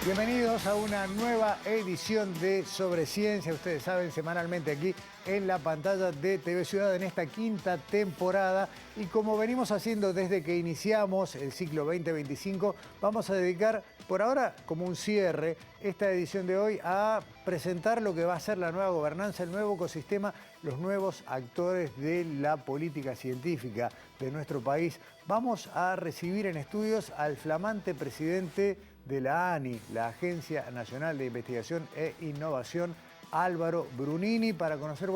Bienvenidos a una nueva edición de Sobre Ciencia. Ustedes saben, semanalmente aquí en la pantalla de TV Ciudad en esta quinta temporada. Y como venimos haciendo desde que iniciamos el ciclo 2025, vamos a dedicar por ahora como un cierre esta edición de hoy a presentar lo que va a ser la nueva gobernanza, el nuevo ecosistema, los nuevos actores de la política científica de nuestro país. Vamos a recibir en estudios al flamante presidente de la ANI, la Agencia Nacional de Investigación e Innovación, Álvaro Brunini, para conocer,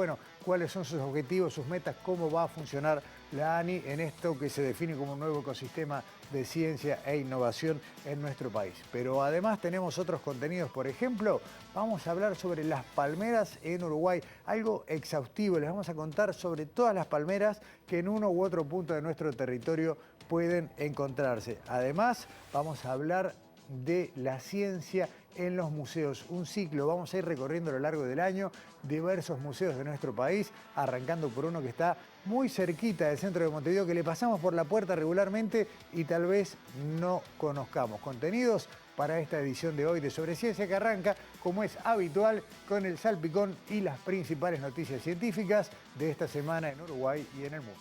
cuáles son sus objetivos, sus metas, cómo va a funcionar la ANI en esto que se define como un nuevo ecosistema de ciencia e innovación en nuestro país. Pero además tenemos otros contenidos, por ejemplo, vamos a hablar sobre las palmeras en Uruguay, algo exhaustivo, les vamos a contar sobre todas las palmeras que en uno u otro punto de nuestro territorio pueden encontrarse. Además, vamos a hablar de la ciencia en los museos. Un ciclo, vamos a ir recorriendo a lo largo del año diversos museos de nuestro país, arrancando por uno que está muy cerquita del centro de Montevideo, que le pasamos por la puerta regularmente y tal vez no conozcamos. Contenidos para esta edición de hoy de Sobre Ciencia, que arranca, como es habitual, con el salpicón y las principales noticias científicas de esta semana en Uruguay y en el mundo.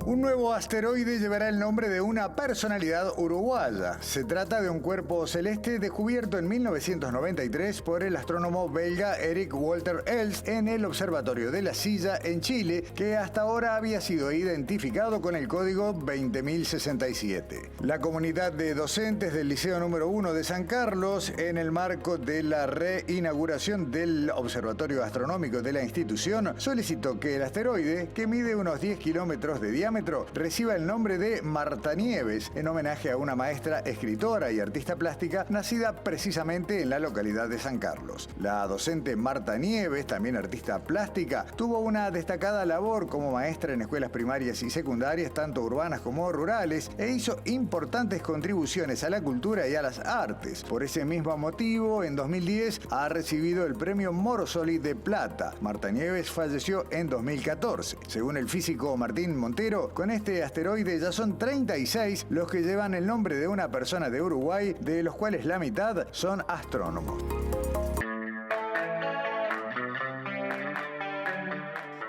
Un nuevo asteroide llevará el nombre de una personalidad uruguaya. Se trata de un cuerpo celeste descubierto en 1993 por el astrónomo belga Eric Walter Els en el Observatorio de la Silla en Chile, que hasta ahora había sido identificado con el código 20067. La comunidad de docentes del Liceo número 1 de San Carlos, en el marco de la reinauguración del Observatorio Astronómico de la institución, solicitó que el asteroide, que mide unos 10 kilómetros de diámetro, reciba el nombre de Marta Nieves, en homenaje a una maestra, escritora y artista plástica nacida precisamente en la localidad de San Carlos. La docente Marta Nieves, también artista plástica, tuvo una destacada labor como maestra en escuelas primarias y secundarias, tanto urbanas como rurales, e hizo importantes contribuciones a la cultura y a las artes. Por ese mismo motivo, en 2010 ha recibido el premio Morosoli de Plata. Marta Nieves falleció en 2014. Según el físico Martín Montero, con este asteroide ya son 36 los que llevan el nombre de una persona de Uruguay, de los cuales la mitad son astrónomos.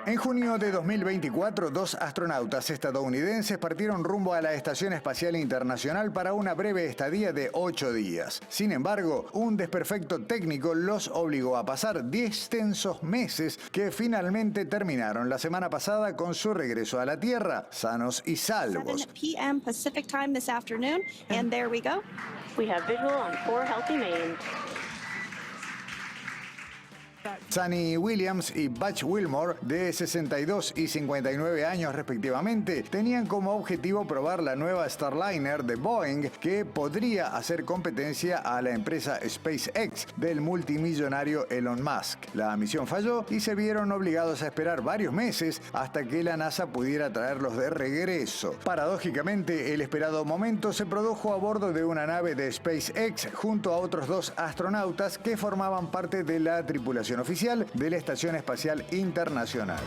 En junio de 2024, dos astronautas estadounidenses partieron rumbo a la Estación Espacial Internacional para una breve estadía de 8 días. Sin embargo, un desperfecto técnico los obligó a pasar 10 tensos meses que finalmente terminaron la semana pasada con su regreso a la Tierra, sanos y salvos. 7 p.m. Pacific time this afternoon, and there we go. We have visual on 4 healthy mains. Sunny Williams y Butch Wilmore, de 62 y 59 años respectivamente, tenían como objetivo probar la nueva Starliner de Boeing, que podría hacer competencia a la empresa SpaceX del multimillonario Elon Musk. La misión falló y se vieron obligados a esperar varios meses hasta que la NASA pudiera traerlos de regreso. Paradójicamente, el esperado momento se produjo a bordo de una nave de SpaceX junto a otros dos astronautas que formaban parte de la tripulación oficial de la Estación Espacial Internacional.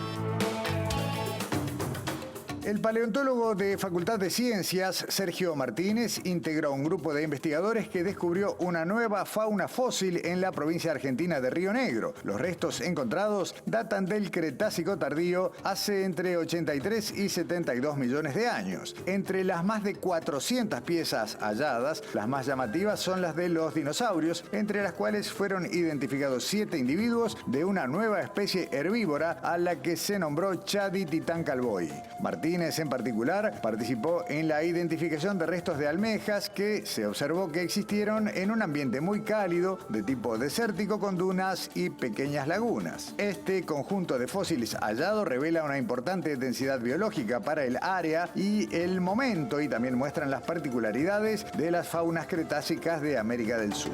El paleontólogo de Facultad de Ciencias, Sergio Martínez, integró un grupo de investigadores que descubrió una nueva fauna fósil en la provincia argentina de Río Negro. Los restos encontrados datan del Cretácico tardío, hace entre 83 y 72 millones de años. Entre las más de 400 piezas halladas, las más llamativas son las de los dinosaurios, entre las cuales fueron identificados 7 individuos de una nueva especie herbívora a la que se nombró Chadi-Titancalvoy. Martínez, en particular, participó en la identificación de restos de almejas que se observó que existieron en un ambiente muy cálido, de tipo desértico, con dunas y pequeñas lagunas. Este conjunto de fósiles hallados revela una importante densidad biológica para el área y el momento, y también muestran las particularidades de las faunas cretácicas de América del Sur.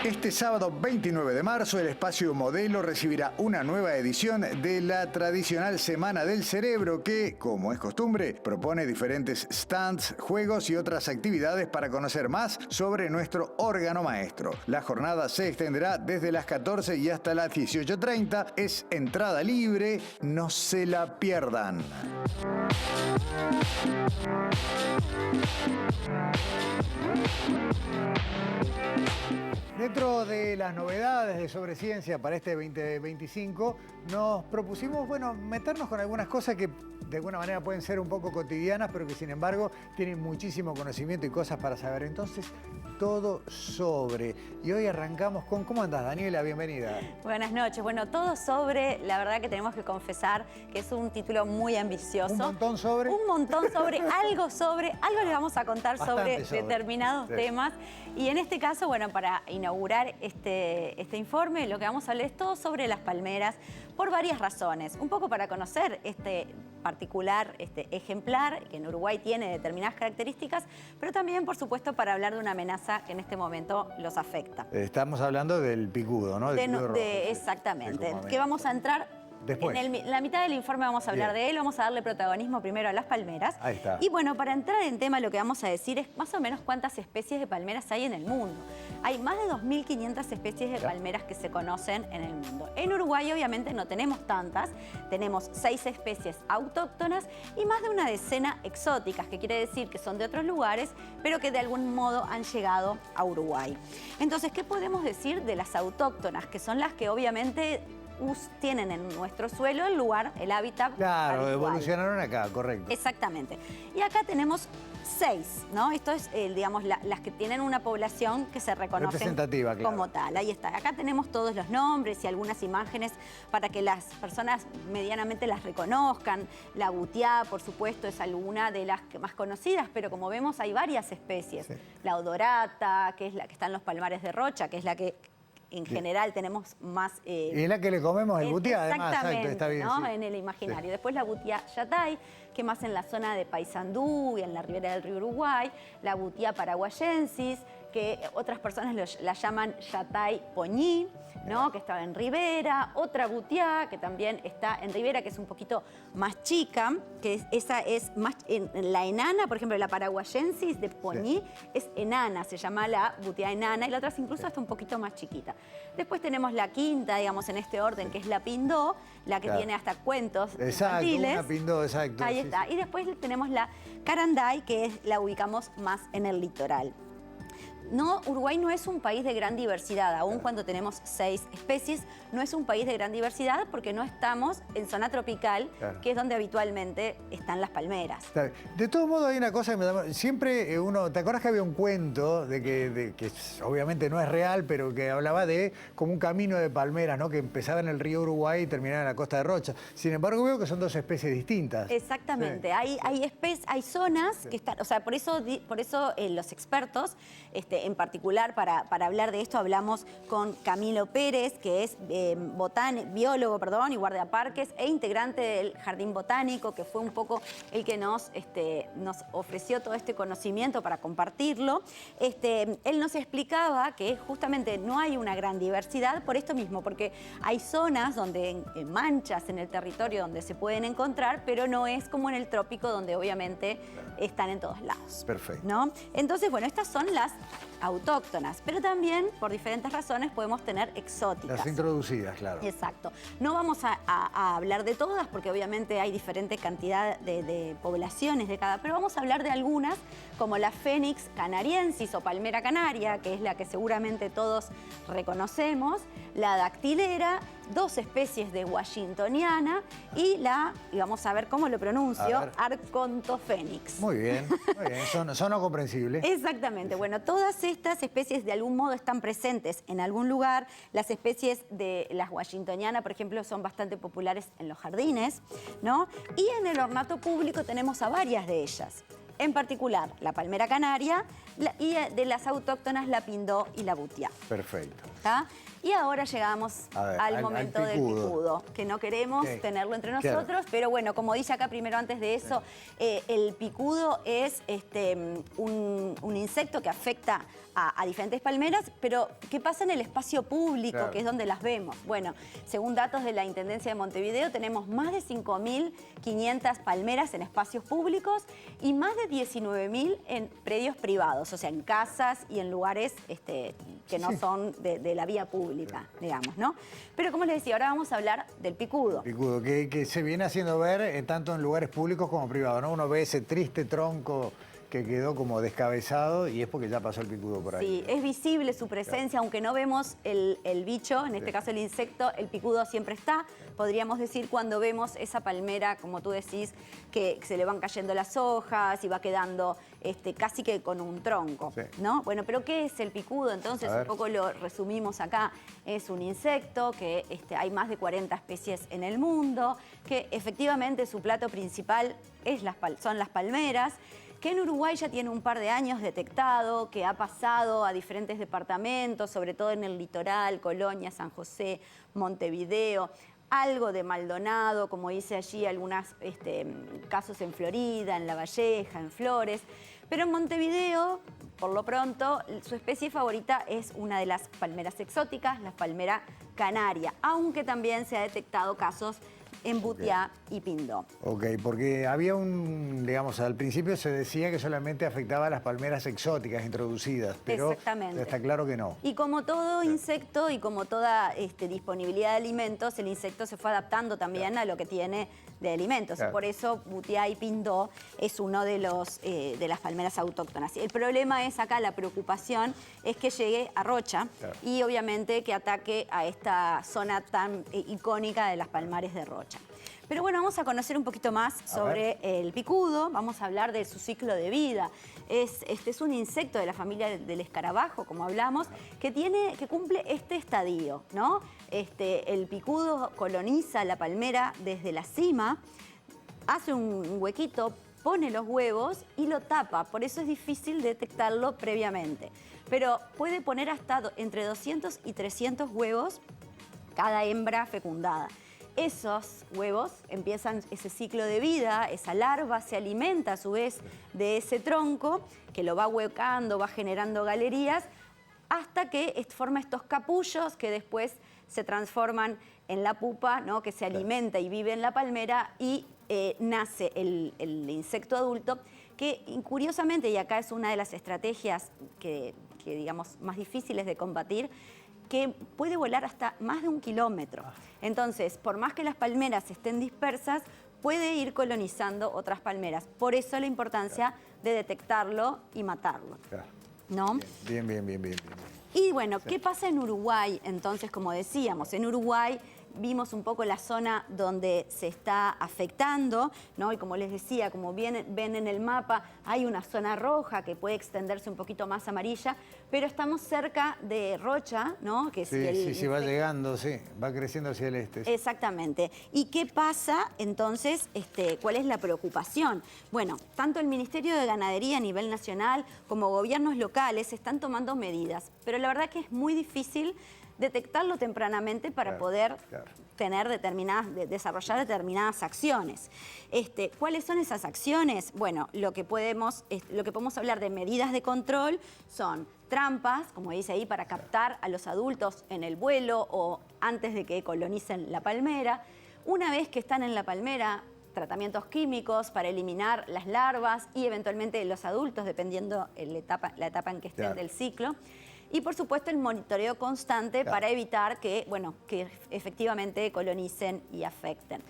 Este sábado 29 de marzo, el Espacio Modelo recibirá una nueva edición de la tradicional Semana del Cerebro que, como es costumbre, propone diferentes stands, juegos y otras actividades para conocer más sobre nuestro órgano maestro. La jornada se extenderá desde las 14 y hasta las 18:30. Es entrada libre, no se la pierdan. Dentro de las novedades de Sobre Ciencia para este 2025, nos propusimos, meternos con algunas cosas que de alguna manera pueden ser un poco cotidianas, pero que sin embargo tienen muchísimo conocimiento y cosas para saber. Entonces, todo sobre. Y hoy arrancamos con... ¿Cómo andás, Daniela? Bienvenida. Buenas noches. Bueno, todo sobre, la verdad que tenemos que confesar que es un título muy ambicioso. ¿Un montón sobre? Un montón sobre, algo les vamos a contar sobre determinados temas. Y en este caso, bueno, para inaugurar este informe, lo que vamos a hablar es todo sobre las palmeras por varias razones. Un poco para conocer este particular ejemplar, que en Uruguay tiene determinadas características, pero también, por supuesto, para hablar de una amenaza que en este momento los afecta. Estamos hablando del picudo, ¿no? Exactamente. Que vamos a entrar... Después. En la mitad del informe vamos a hablar de él, vamos a darle protagonismo primero a las palmeras. Ahí está. Y bueno, para entrar en tema lo que vamos a decir es más o menos cuántas especies de palmeras hay en el mundo. Hay más de 2.500 especies de palmeras que se conocen en el mundo. En Uruguay obviamente no tenemos tantas, tenemos 6 especies autóctonas y más de una decena exóticas, que quiere decir que son de otros lugares, pero que de algún modo han llegado a Uruguay. Entonces, ¿qué podemos decir de las autóctonas? Que son las que obviamente... tienen en nuestro suelo el lugar, el hábitat. Claro, habitual. Evolucionaron acá, correcto. Exactamente. Y acá tenemos 6, ¿no? Esto es, digamos, las que tienen una población que se reconocen representativa, claro, como tal. Ahí está. Acá tenemos todos los nombres y algunas imágenes para que las personas medianamente las reconozcan. La butiá, por supuesto, es alguna de las más conocidas, pero como vemos hay varias especies. Sí. La odorata, que es la que está en los palmares de Rocha, que es la que en general tenemos más... y es la que le comemos el butiá, además. Exactamente, está bien, ¿no? Sí. En el imaginario. Sí. Después la butiá yatay, que más en la zona de Paysandú y en la ribera del río Uruguay. La butiá paraguayensis, que otras personas la llaman yatay poñí, ¿no? Que está en Ribera. Otra butiá, que también está en Ribera, que es un poquito más chica, que esa es más... En la enana, por ejemplo, la paraguayensis de poñí es enana, se llama la butiá enana, y la otra es incluso hasta un poquito más chiquita. Después tenemos la quinta, digamos, en este orden, que es la pindó, la que tiene hasta cuentos infantiles. Una pindó, exacto. Ahí está. Y después tenemos la caranday, que la ubicamos más en el litoral. No, Uruguay no es un país de gran diversidad, aun cuando tenemos 6 especies, no es un país de gran diversidad porque no estamos en zona tropical, que es donde habitualmente están las palmeras. De todo modo hay una cosa que me da... Siempre uno... ¿Te acuerdas que había un cuento que obviamente no es real, pero que hablaba de como un camino de palmeras, ¿no? Que empezaba en el río Uruguay y terminaba en la costa de Rocha. Sin embargo, veo que son 2 especies distintas. Exactamente. Sí. Hay zonas que están... O sea, por eso los expertos... en particular, para hablar de esto, hablamos con Camilo Pérez, que es biólogo y guardaparques e integrante del Jardín Botánico, que fue un poco el que nos ofreció todo este conocimiento para compartirlo. Él nos explicaba que justamente no hay una gran diversidad por esto mismo, porque hay zonas donde en manchas en el territorio donde se pueden encontrar, pero no es como en el trópico, donde obviamente están en todos lados. Perfecto. ¿No? Entonces, bueno, estas son las autóctonas, pero también por diferentes razones podemos tener exóticas. Las introducidas, claro. Exacto. No vamos a hablar de todas porque obviamente hay diferente cantidad de poblaciones de cada, pero vamos a hablar de algunas como la Fénix canariensis o palmera canaria, que es la que seguramente todos reconocemos, la dactilera, 2 especies de washingtoniana y vamos a ver cómo lo pronuncio, Arcontophénix. Muy bien, son comprensibles. Exactamente. Bueno, todas estas especies de algún modo están presentes en algún lugar. Las especies de las washingtonianas, por ejemplo, son bastante populares en los jardines, ¿no? Y en el ornato público tenemos a varias de ellas. En particular, la palmera canaria y de las autóctonas, la pindó y la butiá. Perfecto. ¿Está? Y ahora llegamos A ver, al momento del picudo, que no queremos tenerlo entre nosotros, Claro. pero bueno, como dice acá primero antes de eso, el picudo es un insecto que afecta a diferentes palmeras, pero ¿qué pasa en el espacio público, Claro. que es donde las vemos? Bueno, según datos de la Intendencia de Montevideo, tenemos más de 5.500 palmeras en espacios públicos y más de 19.000 en predios privados, o sea, en casas y en lugares que no son de la vía pública, digamos, ¿no? Pero como les decía, ahora vamos a hablar del picudo. Picudo, que se viene haciendo ver tanto en lugares públicos como privados, ¿no? Uno ve ese triste tronco que quedó como descabezado y es porque ya pasó el picudo por ahí. Sí, es visible su presencia, aunque no vemos el bicho, en este caso el insecto, el picudo siempre está. Podríamos decir cuando vemos esa palmera, como tú decís, que se le van cayendo las hojas y va quedando casi que con un tronco, Sí. ¿no? Bueno, pero ¿qué es el picudo? Entonces, A ver. un poco lo resumimos acá. Es un insecto que hay más de 40 especies en el mundo, que efectivamente su plato principal son las palmeras, que en Uruguay ya tiene un par de años detectado, que ha pasado a diferentes departamentos, sobre todo en el litoral, Colonia, San José, Montevideo, algo de Maldonado, como dice allí, algunos casos en Florida, en La Valleja, en Flores. Pero en Montevideo, por lo pronto, su especie favorita es una de las palmeras exóticas, la palmera canaria, aunque también se ha detectado casos en Butiá y Pindó. Ok, porque había digamos, al principio se decía que solamente afectaba a las palmeras exóticas introducidas, pero Exactamente. está claro que no. Y como todo insecto y como toda disponibilidad de alimentos, el insecto se fue adaptando también a lo que tiene de alimentos. Claro. Por eso Butiá y Pindó es uno de las palmeras autóctonas. El problema es acá, la preocupación es que llegue a Rocha y obviamente que ataque a esta zona tan icónica de las palmares de Rocha. Pero bueno, vamos a conocer un poquito más sobre el picudo, vamos a hablar de su ciclo de vida. Este es un insecto de la familia del escarabajo, como hablamos, que cumple este estadio, ¿no? El picudo coloniza la palmera desde la cima, hace un huequito, pone los huevos y lo tapa, por eso es difícil detectarlo previamente. Pero puede poner hasta entre 200 y 300 huevos cada hembra fecundada. Esos huevos empiezan ese ciclo de vida, esa larva se alimenta a su vez de ese tronco, que lo va huecando, va generando galerías, hasta que forma estos capullos que después se transforman en la pupa, ¿no? Que se alimenta y vive en la palmera y nace el insecto adulto, que curiosamente, y acá es una de las estrategias que digamos más difíciles de combatir, que puede volar hasta más de 1 kilómetro. Entonces, por más que las palmeras estén dispersas, puede ir colonizando otras palmeras. Por eso la importancia de detectarlo y matarlo. Claro. ¿No? Bien. Y bueno, ¿qué pasa en Uruguay? Entonces, como decíamos, en Uruguay vimos un poco la zona donde se está afectando, ¿no? Y como les decía, como ven en el mapa, hay una zona roja que puede extenderse un poquito más amarilla, pero estamos cerca de Rocha, ¿no? Que Sí, va llegando, sí, va creciendo hacia el este. Sí. Exactamente. ¿Y qué pasa entonces? ¿Cuál es la preocupación? Bueno, tanto el Ministerio de Ganadería a nivel nacional como gobiernos locales están tomando medidas, pero la verdad que es muy difícil detectarlo tempranamente para poder tener desarrollar determinadas acciones. ¿Cuáles son esas acciones? Bueno, lo que podemos hablar de medidas de control son trampas, como dice ahí, para captar a los adultos en el vuelo o antes de que colonicen la palmera. Una vez que están en la palmera, tratamientos químicos para eliminar las larvas y eventualmente los adultos, dependiendo la etapa en que estén del ciclo. Y por supuesto el monitoreo constante para evitar que efectivamente colonicen y afecten.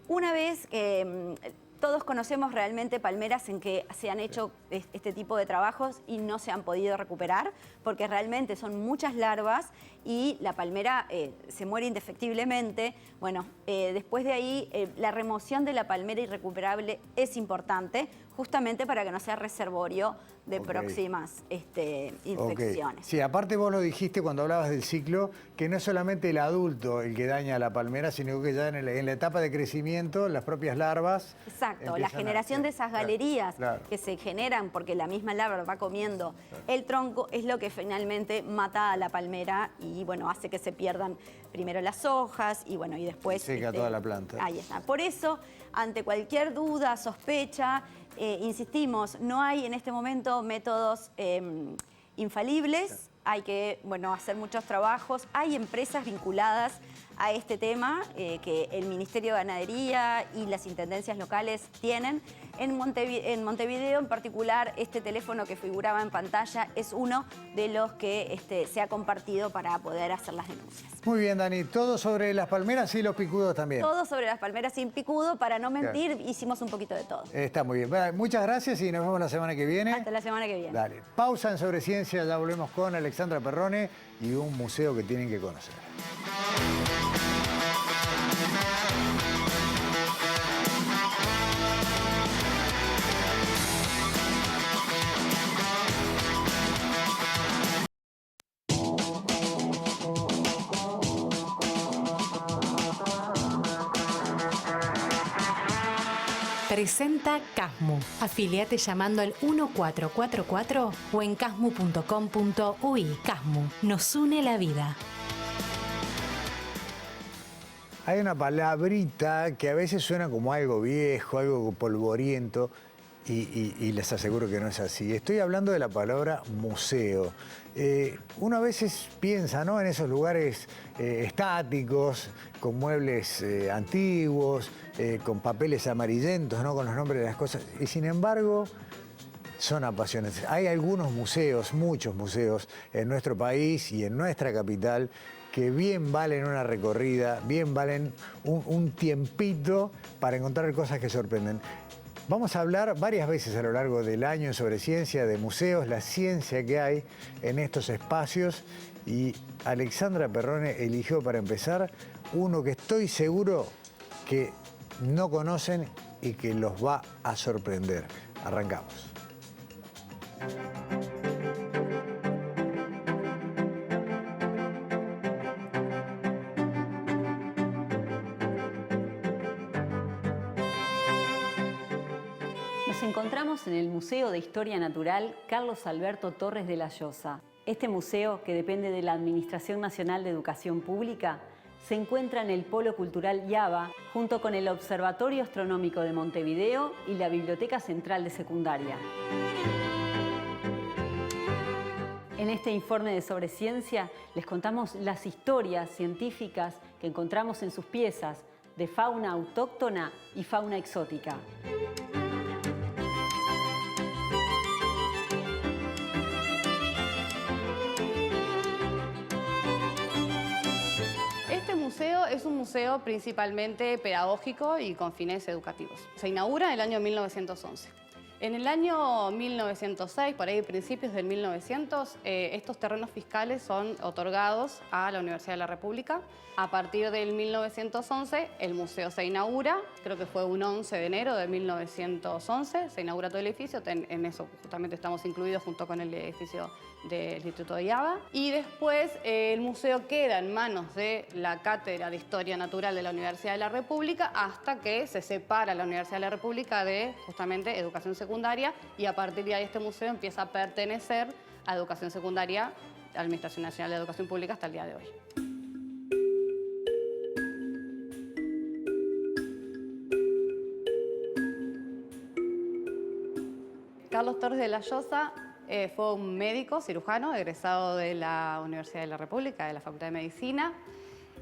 Una vez que todos conocemos realmente palmeras en que se han hecho este tipo de trabajos y no se han podido recuperar, porque realmente son muchas larvas y la palmera se muere indefectiblemente. Bueno, después de ahí la remoción de la palmera irrecuperable es importante, justamente para que no sea reservorio de próximas infecciones. Sí, aparte vos lo dijiste cuando hablabas del ciclo, que no es solamente el adulto el que daña la palmera, sino que ya en la etapa de crecimiento, las propias larvas... Exacto, la generación de esas galerías que se generan porque la misma larva va comiendo el tronco es lo que finalmente mata a la palmera y, bueno, hace que se pierdan primero las hojas y, bueno, y después... Seca toda la planta. Ahí está. Por eso, ante cualquier duda, sospecha, insistimos, no hay en este momento métodos infalibles, hay que, bueno, hacer muchos trabajos, hay empresas vinculadas a este tema que el Ministerio de Ganadería y las intendencias locales tienen. En Montevideo, en particular, este teléfono que figuraba en pantalla es uno de los que se ha compartido para poder hacer las denuncias. Muy bien, Dani. ¿Todo sobre las palmeras y los picudos también? Todo sobre las palmeras sin picudo. Para no mentir, hicimos un poquito de todo. Está muy bien. Bueno, muchas gracias y nos vemos la semana que viene. Hasta la semana que viene. Dale. Pausa en Sobre Ciencia. Ya volvemos con Alexandra Perrone y un museo que tienen que conocer. Presenta Casmu. Afiliate llamando al 1444 o en casmu.com.uy. Casmu, nos une la vida. Hay una palabrita que a veces suena como algo viejo, algo polvoriento, y les aseguro que no es así. Estoy hablando de la palabra museo. Uno a veces piensa, ¿no?, en esos lugares estáticos, con muebles antiguos, con papeles amarillentos, ¿no?, con los nombres de las cosas. Y sin embargo, son apasionantes. Hay algunos museos, muchos museos en nuestro país y en nuestra capital que bien valen una recorrida, bien valen un tiempito para encontrar cosas que sorprenden. Vamos a hablar varias veces a lo largo del año sobre ciencia, de museos, la ciencia que hay en estos espacios. Y Alexandra Perrone eligió para empezar uno que estoy seguro que no conocen y que los va a sorprender. Arrancamos. Nos encontramos en el Museo de Historia Natural Carlos Alberto Torres de la Llosa. Este museo, que depende de la Administración Nacional de Educación Pública, se encuentra en el Polo Cultural Yaba, junto con el Observatorio Astronómico de Montevideo y la Biblioteca Central de Secundaria. En este informe de Sobre Ciencia les contamos las historias científicas que encontramos en sus piezas de fauna autóctona y fauna exótica. Es un museo principalmente pedagógico y con fines educativos. Se inaugura en el año 1911. En el año 1906, por ahí principios del 1900, estos terrenos fiscales son otorgados a la Universidad de la República. A partir del 1911, el museo se inaugura, creo que fue un 11 de enero de 1911, se inaugura todo el edificio, en eso justamente estamos incluidos junto con el edificio del Instituto de Yaba. Y después el museo queda en manos de la Cátedra de Historia Natural de la Universidad de la República hasta que se separa la Universidad de la República de justamente Educación Secundaria, y a partir de ahí este museo empieza a pertenecer a Educación Secundaria, Administración Nacional de Educación Pública, hasta el día de hoy. Carlos Torres de la Llosa fue un médico cirujano egresado de la Universidad de la República, de la Facultad de Medicina.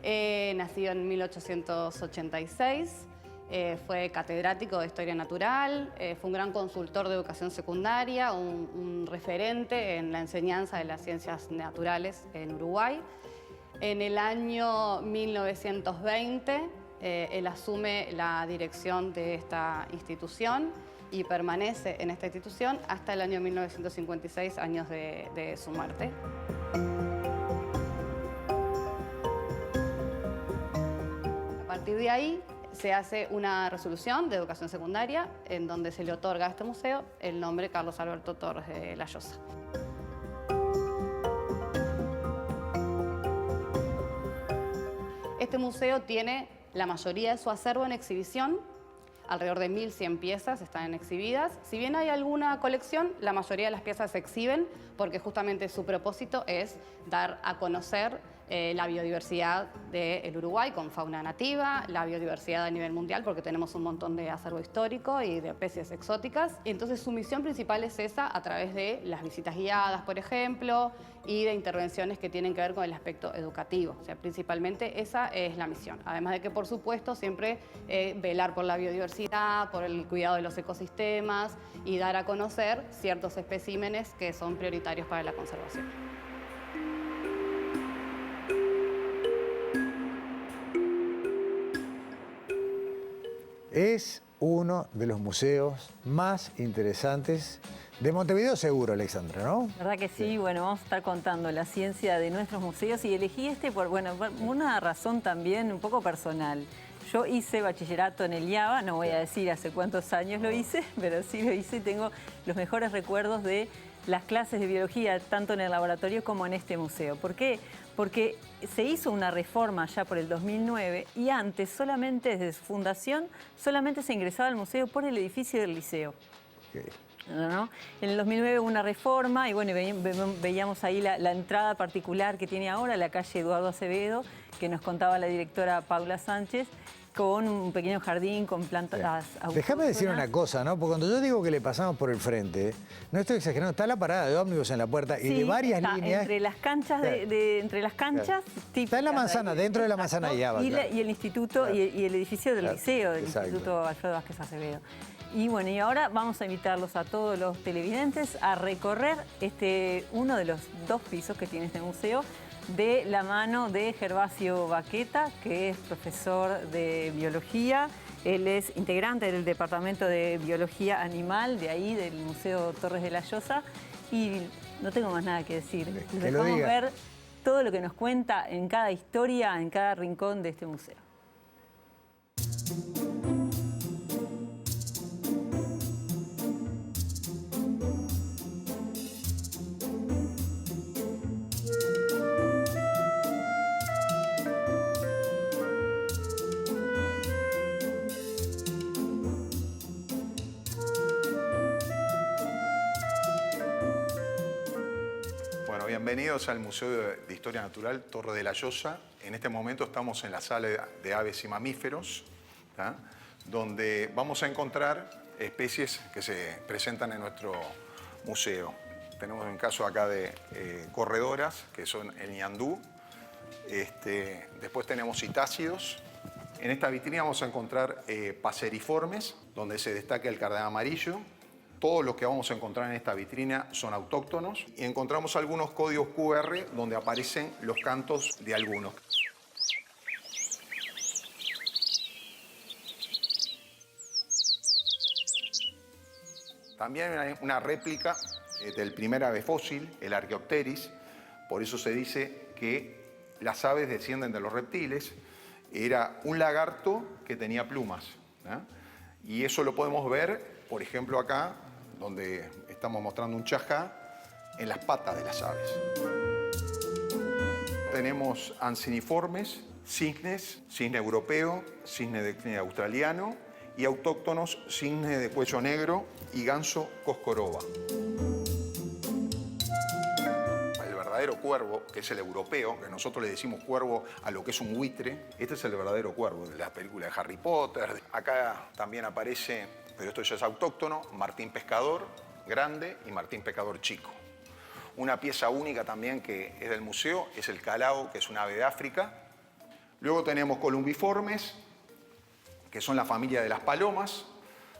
Nacido en 1886, fue catedrático de Historia Natural, fue un gran consultor de educación secundaria, un referente en la enseñanza de las ciencias naturales en Uruguay. En el año 1920, él asume la dirección de esta institución y permanece en esta institución hasta el año 1956, años de su muerte. A partir de ahí se hace una resolución de educación secundaria en donde se le otorga a este museo el nombre Carlos Alberto Torres de la Llosa. Este museo tiene la mayoría de su acervo en exhibición, alrededor de 1.100 piezas están exhibidas. Si bien hay alguna colección, la mayoría de las piezas se exhiben porque justamente su propósito es dar a conocer la biodiversidad del Uruguay con fauna nativa, la biodiversidad a nivel mundial porque tenemos un montón de acervo histórico y de especies exóticas. Y entonces su misión principal es esa a través de las visitas guiadas, por ejemplo, y de intervenciones que tienen que ver con el aspecto educativo. O sea, principalmente esa es la misión. Además de que, por supuesto, siempre velar por la biodiversidad, por el cuidado de los ecosistemas y dar a conocer ciertos especímenes que son prioritarios para la conservación. Es uno de los museos más interesantes de Montevideo, seguro, Alexandra, ¿no? ¿Verdad que sí? Bueno, vamos a estar contando la ciencia de nuestros museos y elegí este por una razón también un poco personal. Yo hice bachillerato en el IABA, no voy a decir hace cuántos años lo hice, pero sí lo hice y tengo los mejores recuerdos de las clases de biología, tanto en el laboratorio como en este museo. ¿Por qué? Porque se hizo una reforma ya por el 2009 y antes, solamente desde su fundación, solamente se ingresaba al museo por el edificio del liceo. Okay. ¿No? En el 2009 hubo una reforma y bueno, veíamos ahí la entrada particular que tiene ahora, la calle Eduardo Acevedo, que nos contaba la directora Paula Sánchez, con un pequeño jardín con plantas autóctonas. Déjame decir una cosa, ¿no? Porque cuando yo digo que le pasamos por el frente, no estoy exagerando, está la parada de ómnibus en la puerta y de varias líneas. Entre las canchas, entre las canchas típicas. Está en la manzana, dentro de la manzana ya. Y el instituto y el edificio del liceo, del Exacto. Instituto Alfredo Vázquez Acevedo. Y bueno, y ahora vamos a invitarlos a todos los televidentes a recorrer uno de los 2 pisos que tiene este museo, de la mano de Gervasio Baqueta, que es profesor de biología. Él es integrante del Departamento de Biología Animal, de ahí, del Museo Torres de la Llosa. Y no tengo más nada que decir. Que lo Dejamos diga. ver todo lo que nos cuenta en cada historia, en cada rincón de este museo. Bueno, bienvenidos al Museo de Historia Natural Torres de la Llosa. En este momento estamos en la sala de aves y mamíferos, ¿tá? Donde vamos a encontrar especies que se presentan en nuestro museo. Tenemos un caso acá de corredoras, que son el ñandú. Después tenemos citácidos. En esta vitrina vamos a encontrar paseriformes, donde se destaca el cardenal amarillo. Todos los que vamos a encontrar en esta vitrina son autóctonos y encontramos algunos códigos QR donde aparecen los cantos de algunos. También hay una réplica del primer ave fósil, el Archaeopteryx. Por eso se dice que las aves descienden de los reptiles. Era un lagarto que tenía plumas, ¿eh? Y eso lo podemos ver, por ejemplo, acá, donde estamos mostrando un chajá, en las patas de las aves. Tenemos anciniformes, cisnes, cisne europeo, cisne de cine australiano y autóctonos, cisne de cuello negro y ganso coscoroba. El verdadero cuervo, que es el europeo, que nosotros le decimos cuervo a lo que es un buitre, este es el verdadero cuervo de la película de Harry Potter. Acá también aparece, pero esto ya es autóctono, martín pescador grande y martín pescador chico. Una pieza única también que es del museo es el calao, que es un ave de África. Luego tenemos columbiformes, que son la familia de las palomas.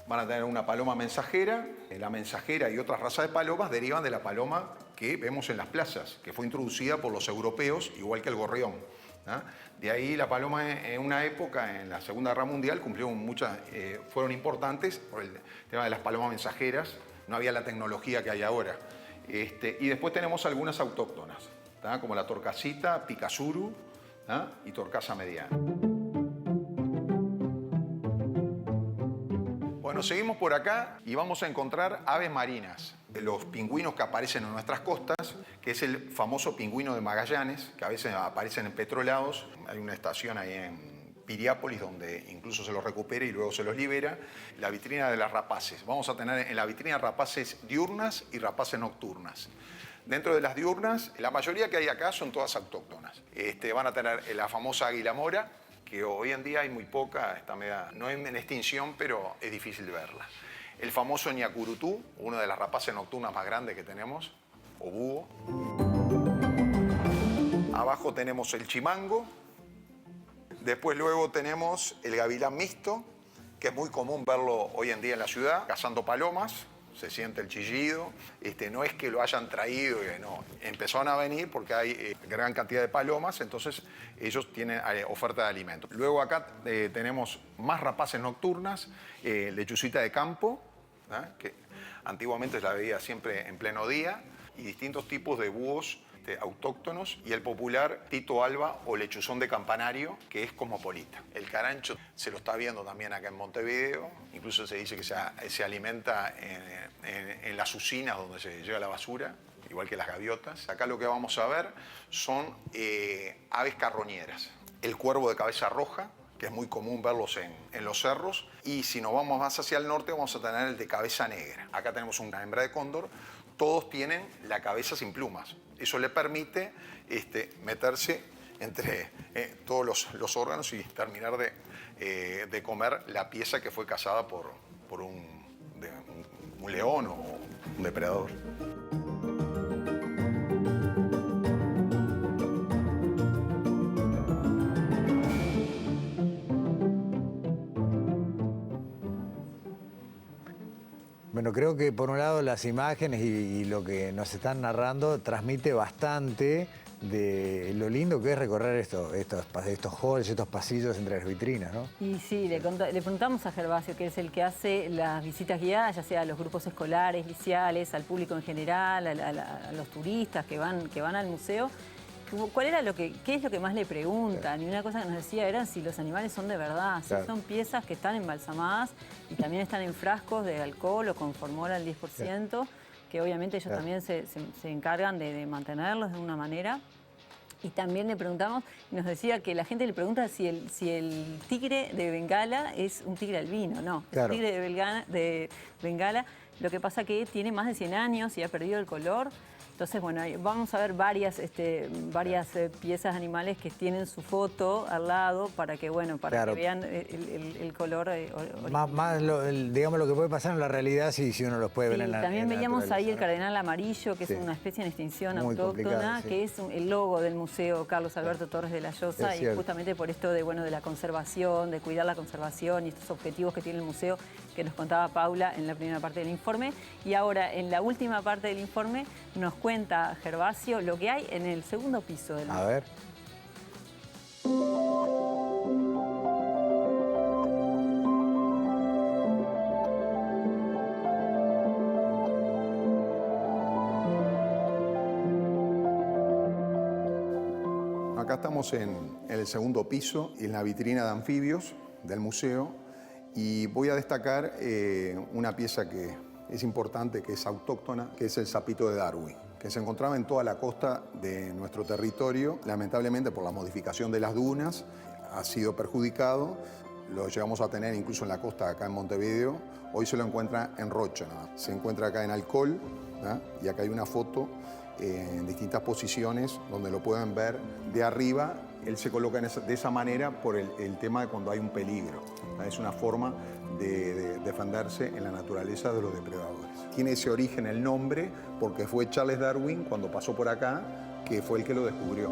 Van a tener una paloma mensajera. La mensajera y otras razas de palomas derivan de la paloma que vemos en las plazas, que fue introducida por los europeos, igual que el gorrión, ¿no? De ahí la paloma en una época, en la Segunda Guerra Mundial, fueron importantes por el tema de las palomas mensajeras. No había la tecnología que hay ahora. Y después tenemos algunas autóctonas, ¿tá? Como la torcasita, picasuru, ¿tá? Y torcasa mediana. Bueno, seguimos por acá y vamos a encontrar aves marinas. Los pingüinos que aparecen en nuestras costas, que es el famoso pingüino de Magallanes, que a veces aparecen en petrolados. Hay una estación ahí en Piriápolis donde incluso se los recupera y luego se los libera. La vitrina de las rapaces. Vamos a tener en la vitrina rapaces diurnas y rapaces nocturnas. Dentro de las diurnas, la mayoría que hay acá son todas autóctonas. Van a tener la famosa águila mora, que hoy en día hay muy poca, está no es en extinción, pero es difícil de verla. El famoso ñacurutú, una de las rapaces nocturnas más grandes que tenemos, o búho. Abajo tenemos el chimango. Después luego tenemos el gavilán mixto, que es muy común verlo hoy en día en la ciudad, cazando palomas. Se siente el chillido. No es que lo hayan traído, no. Empezaron a venir porque hay gran cantidad de palomas, entonces ellos tienen oferta de alimentos. Luego acá tenemos más rapaces nocturnas, lechucita de campo, que antiguamente se la veía siempre en pleno día, y distintos tipos de búhos autóctonos, y el popular Tito Alba o lechuzón de campanario, que es cosmopolita. El carancho se lo está viendo también acá en Montevideo, incluso se dice que se alimenta en las usinas donde se llega la basura, igual que las gaviotas. Acá lo que vamos a ver son aves carroñeras. El cuervo de cabeza roja, que es muy común verlos en los cerros, y si nos vamos más hacia el norte vamos a tener el de cabeza negra. Acá tenemos una hembra de cóndor. Todos tienen la cabeza sin plumas. Eso le permite meterse entre todos los órganos y terminar de comer la pieza que fue cazada por un león o un depredador. Bueno, creo que por un lado las imágenes y lo que nos están narrando transmite bastante de lo lindo que es recorrer estos halls, estos pasillos entre las vitrinas, ¿no? Y sí, le preguntamos a Gervasio, que es el que hace las visitas guiadas, ya sea a los grupos escolares, liceales, al público en general, a los turistas que van al museo. ¿Qué es lo que más le preguntan? Y una cosa que nos decía era si los animales son de verdad, si son piezas que están embalsamadas y también están en frascos de alcohol o con formol al 10%, que obviamente ellos también se encargan de mantenerlos de una manera. Y también le preguntamos, y nos decía que la gente le pregunta si el tigre de Bengala es un tigre albino. No, el tigre de Bengala, lo que pasa que tiene más de 100 años y ha perdido el color. Entonces, bueno, vamos a ver varias piezas animales que tienen su foto al lado para que, que vean el color original. Digamos, lo que puede pasar en la realidad si uno los puede ver en la también veíamos ahí el ¿no? cardenal amarillo, que es una especie en extinción muy autóctona, que es el logo del Museo Carlos Alberto Torres de la Llosa, y justamente por esto de la conservación, de cuidar la conservación y estos objetivos que tiene el museo, que nos contaba Paula en la primera parte del informe. Y ahora, en la última parte del informe, nos cuenta Gervasio lo que hay en el segundo piso del museo. A ver. Acá estamos en el segundo piso, en la vitrina de anfibios del museo, y voy a destacar una pieza que es importante, que es autóctona, que es el sapito de Darwin, que se encontraba en toda la costa de nuestro territorio. Lamentablemente, por la modificación de las dunas, ha sido perjudicado. Lo llegamos a tener incluso en la costa, acá en Montevideo. Hoy se lo encuentra en Rocha, ¿no? Se encuentra acá en Alcohol, ¿no? Y acá hay una foto en distintas posiciones donde lo pueden ver de arriba. Él se coloca de esa manera por el tema de cuando hay un peligro, ¿no? Es una forma de defenderse en la naturaleza de los depredadores. Tiene ese origen el nombre porque fue Charles Darwin, cuando pasó por acá, que fue el que lo descubrió.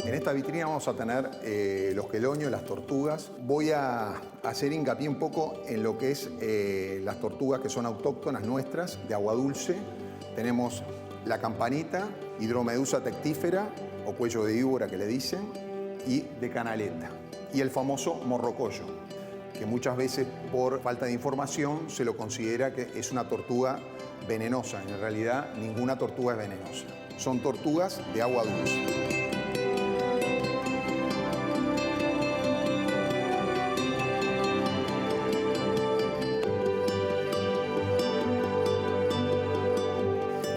En esta vitrina vamos a tener los quelonios, las tortugas. Voy a hacer hincapié un poco en lo que es las tortugas que son autóctonas nuestras, de agua dulce. Tenemos la campanita, hidromedusa tectífera, o cuello de víbora que le dicen, y de canaleta. Y el famoso morrocoyo, que muchas veces por falta de información se lo considera que es una tortuga venenosa. En realidad, ninguna tortuga es venenosa. son tortugas de agua dulce.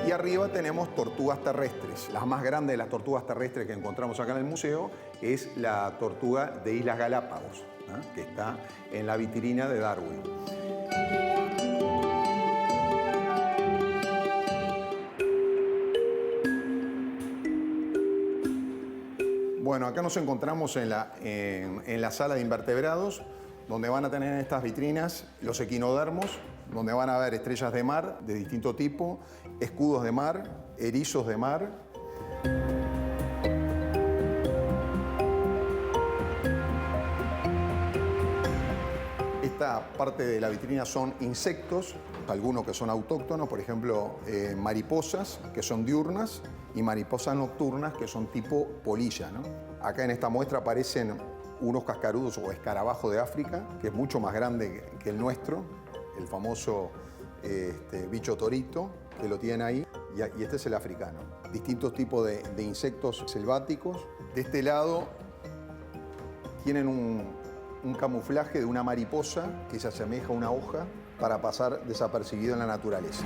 Y arriba tenemos tortugas terrestres. La más grande de las tortugas terrestres que encontramos acá en el museo es la tortuga de Islas Galápagos, ¿no? Que está en la vitrina de Darwin. Bueno, acá nos encontramos en la sala de invertebrados, donde van a tener en estas vitrinas los equinodermos, donde van a ver estrellas de mar de distinto tipo, escudos de mar, erizos de mar. Esta parte de la vitrina son insectos, algunos que son autóctonos, por ejemplo, mariposas, que son diurnas, y mariposas nocturnas, que son tipo polilla, ¿no? Acá en esta muestra aparecen unos cascarudos o escarabajos de África, que es mucho más grande que el nuestro, el famoso bicho torito, que lo tienen ahí, y este es el africano. Distintos tipos de insectos selváticos. De este lado tienen un camuflaje de una mariposa que se asemeja a una hoja para pasar desapercibido en la naturaleza.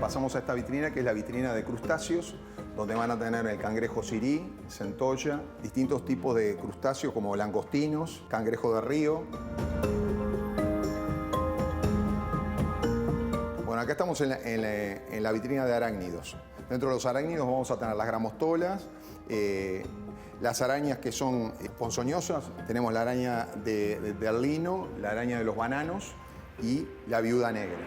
Pasamos a esta vitrina, que es la vitrina de crustáceos, donde van a tener el cangrejo sirí, centolla, distintos tipos de crustáceos como langostinos, cangrejo de río. Bueno, acá estamos en la vitrina de arácnidos. Dentro de los arácnidos vamos a tener las gramostolas, las arañas que son ponzoñosas. Tenemos la araña del lino, la araña de los bananos y la viuda negra.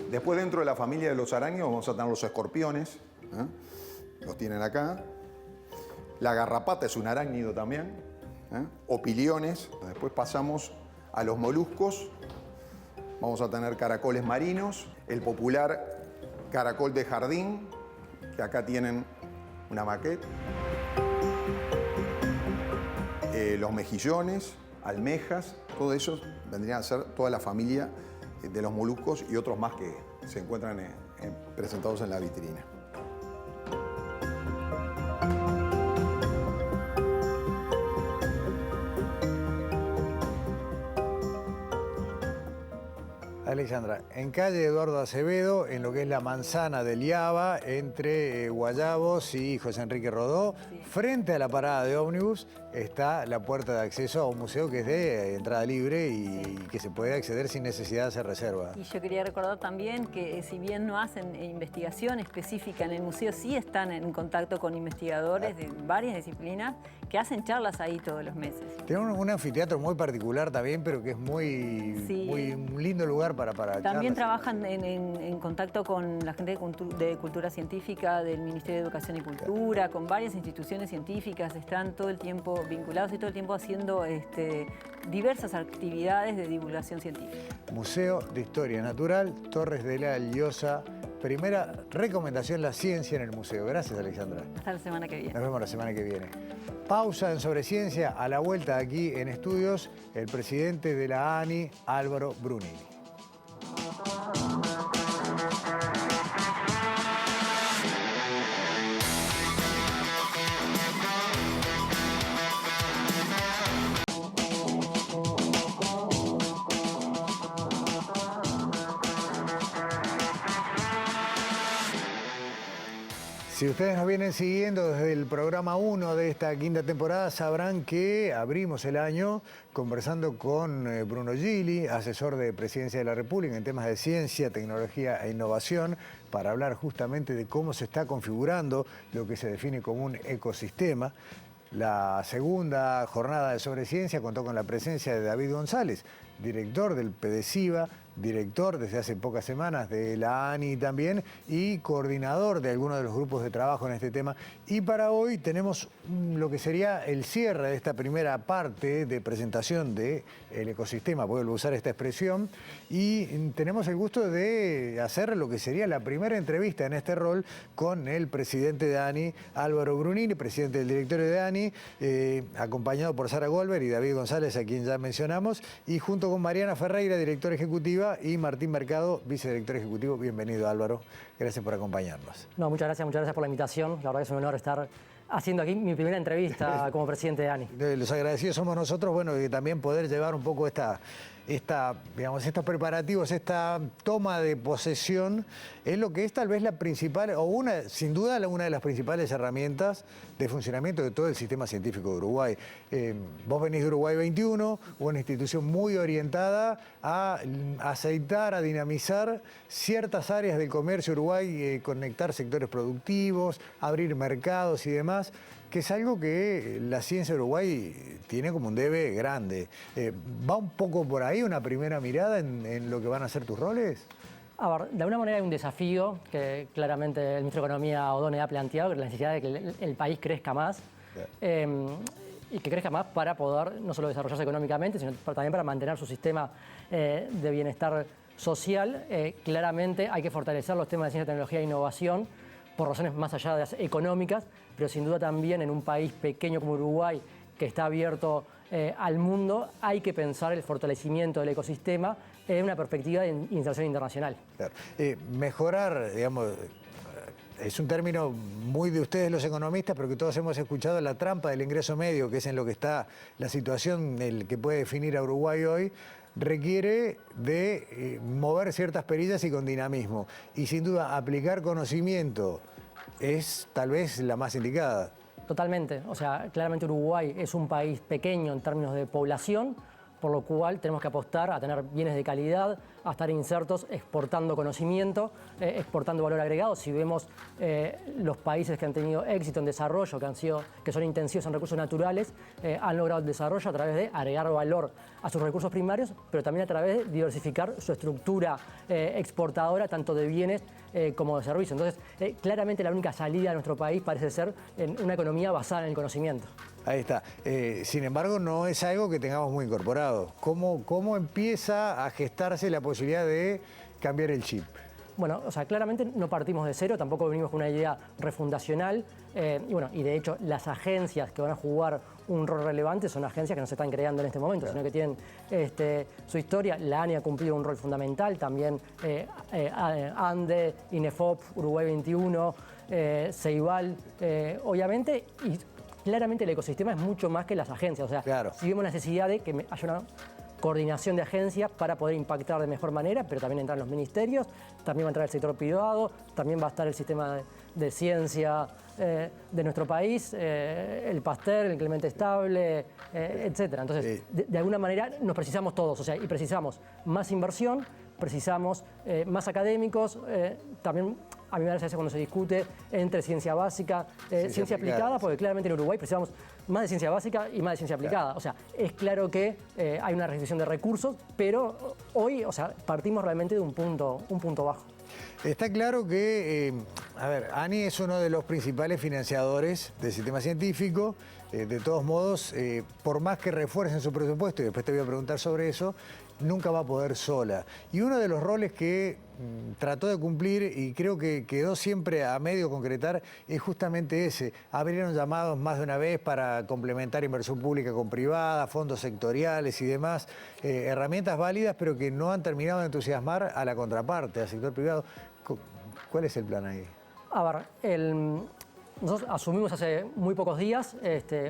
Después, dentro de la familia de los arácnidos vamos a tener los escorpiones, ¿eh? Los tienen acá. La garrapata es un arácnido también, ¿eh? Opiliones. Después pasamos a los moluscos. Vamos a tener caracoles marinos, el popular caracol de jardín, que acá tienen una maqueta. Los mejillones, almejas, todo eso vendrían a ser toda la familia de los moluscos y otros más que se encuentran presentados en la vitrina. Alexandra, en calle Eduardo Acevedo, en lo que es la manzana del Iaba, entre Guayabos y José Enrique Rodó, sí, frente a la parada de ómnibus, está la puerta de acceso a un museo que es de entrada libre y que se puede acceder sin necesidad de hacer reserva. Y yo quería recordar también que si bien no hacen investigación específica en el museo, sí están en contacto con investigadores de varias disciplinas que hacen charlas ahí todos los meses. Tiene un anfiteatro muy particular también, pero que es muy un lindo lugar para también charlas. Trabajan en contacto con la gente de cultura científica del Ministerio de Educación y Cultura, con varias instituciones científicas, están todo el tiempo vinculados y todo el tiempo haciendo diversas actividades de divulgación científica. Museo de Historia Natural, Torres de la Llosa. Primera recomendación, la ciencia en el museo. Gracias, Alexandra. Hasta la semana que viene. Nos vemos la semana que viene. Pausa en Sobre Ciencia. A la vuelta aquí en estudios, el presidente de la ANI, Álvaro Brunini. Si ustedes nos vienen siguiendo desde el programa 1 de esta quinta temporada, sabrán que abrimos el año conversando con Bruno Gili, asesor de Presidencia de la República en temas de ciencia, tecnología e innovación, para hablar justamente de cómo se está configurando lo que se define como un ecosistema. La segunda jornada de Sobre Ciencia contó con la presencia de David González, director del PDCIVA, director desde hace pocas semanas de la ANI también y coordinador de algunos de los grupos de trabajo en este tema. Y para hoy tenemos lo que sería el cierre de esta primera parte de presentación del ecosistema, puedo usar esta expresión, y tenemos el gusto de hacer lo que sería la primera entrevista en este rol con el presidente de ANI, Álvaro Brunini, presidente del directorio de ANI, acompañado por Sara Goldberg y David González, a quien ya mencionamos, y junto con Mariana Ferreira, directora ejecutiva Ejecutiva, y Martín Mercado, vicedirector ejecutivo. Bienvenido, Álvaro. Gracias por acompañarnos. No, muchas gracias por la invitación. La verdad que es un honor estar haciendo aquí mi primera entrevista como presidente de ANI. Los agradecidos somos nosotros, bueno, y también poder llevar un poco digamos, estos preparativos, esta toma de posesión, es lo que es tal vez la principal, o sin duda una de las principales herramientas de funcionamiento de todo el sistema científico de Uruguay. Vos venís de Uruguay 21, una institución muy orientada a aceitar, a dinamizar ciertas áreas del comercio Uruguay, conectar sectores productivos, abrir mercados y demás, que es algo que la ciencia de Uruguay tiene como un debe grande. ¿Va un poco por ahí una primera mirada en lo que van a ser tus roles? A ver, de alguna manera hay un desafío que claramente el ministro de Economía, O'Donnell, ha planteado, que es la necesidad de que el país crezca más. Y que crezca más para poder no solo desarrollarse económicamente, sino también para mantener su sistema de bienestar social. Claramente hay que fortalecer los temas de ciencia, tecnología e innovación por razones más allá de las económicas, pero sin duda también en un país pequeño como Uruguay, que está abierto al mundo, hay que pensar el fortalecimiento del ecosistema en una perspectiva de inserción internacional. Claro. Mejorar, digamos, es un término muy de ustedes los economistas, pero que todos hemos escuchado, la trampa del ingreso medio, que es en lo que está la situación que puede definir a Uruguay hoy, requiere de mover ciertas perillas y con dinamismo. Y sin duda aplicar conocimiento es tal vez la más indicada. Totalmente. O sea, claramente Uruguay es un país pequeño en términos de población, por lo cual tenemos que apostar a tener bienes de calidad, a estar insertos exportando conocimiento, exportando valor agregado. Si vemos los países que han tenido éxito en desarrollo, que son intensivos en recursos naturales, han logrado el desarrollo a través de agregar valor a sus recursos primarios, pero también a través de diversificar su estructura exportadora, tanto de bienes como de servicios. Entonces, claramente la única salida de nuestro país parece ser en una economía basada en el conocimiento. Ahí está. Sin embargo, no es algo que tengamos muy incorporado. ¿Cómo empieza a gestarse la posibilidad de cambiar el chip? Bueno, o sea, claramente no partimos de cero, tampoco venimos con una idea refundacional. Y de hecho, las agencias que van a jugar un rol relevante son agencias que no se están creando en este momento, sino que tienen su historia. La ANI ha cumplido un rol fundamental, también ANDE, INEFOP, Uruguay 21, Ceibal, obviamente, y claramente el ecosistema es mucho más que las agencias. O sea, claro, si vemos la necesidad de que haya una coordinación de agencias para poder impactar de mejor manera, pero también entran los ministerios, también va a entrar el sector privado, también va a estar el sistema de ciencia de nuestro país, el Pasteur, el Clemente Estable, etc. Entonces, de alguna manera nos precisamos todos, o sea, y precisamos más inversión, precisamos más académicos, también. A mí me parece cuando se discute entre ciencia básica, ciencia aplicada, porque claramente en Uruguay precisamos más de ciencia básica y más de ciencia aplicada. Claro. O sea, es claro que hay una restricción de recursos, pero hoy, o sea, partimos realmente de un punto bajo. Está claro que, ANI es uno de los principales financiadores del sistema científico. De todos modos, por más que refuercen su presupuesto, y después te voy a preguntar sobre eso, nunca va a poder sola. Y uno de los roles que trató de cumplir y creo que quedó siempre a medio concretar es justamente ese. Abrieron llamados más de una vez para complementar inversión pública con privada, fondos sectoriales y demás, herramientas válidas, pero que no han terminado de entusiasmar a la contraparte, al sector privado. ¿Cuál es el plan ahí? A ver, nosotros asumimos hace muy pocos días,